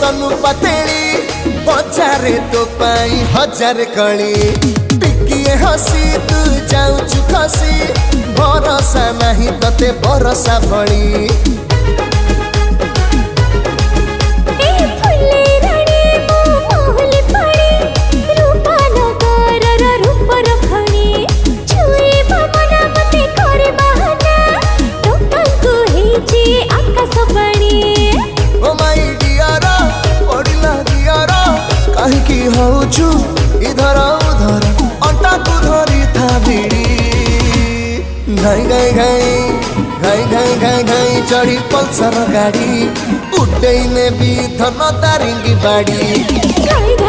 तनु पतेली बजारे तो पाई हजार कली टिकिए हसी तू जाऊचु खसी भरोसा नहीं तते भरोसा भली इधर उधर अंटा को धरी था भिड़ी घाई घाई घाई घाई घाई घाई घाई चढ़ी पल्सर गाड़ी उड्डई ने भी धन तारिंगी बाड़ी।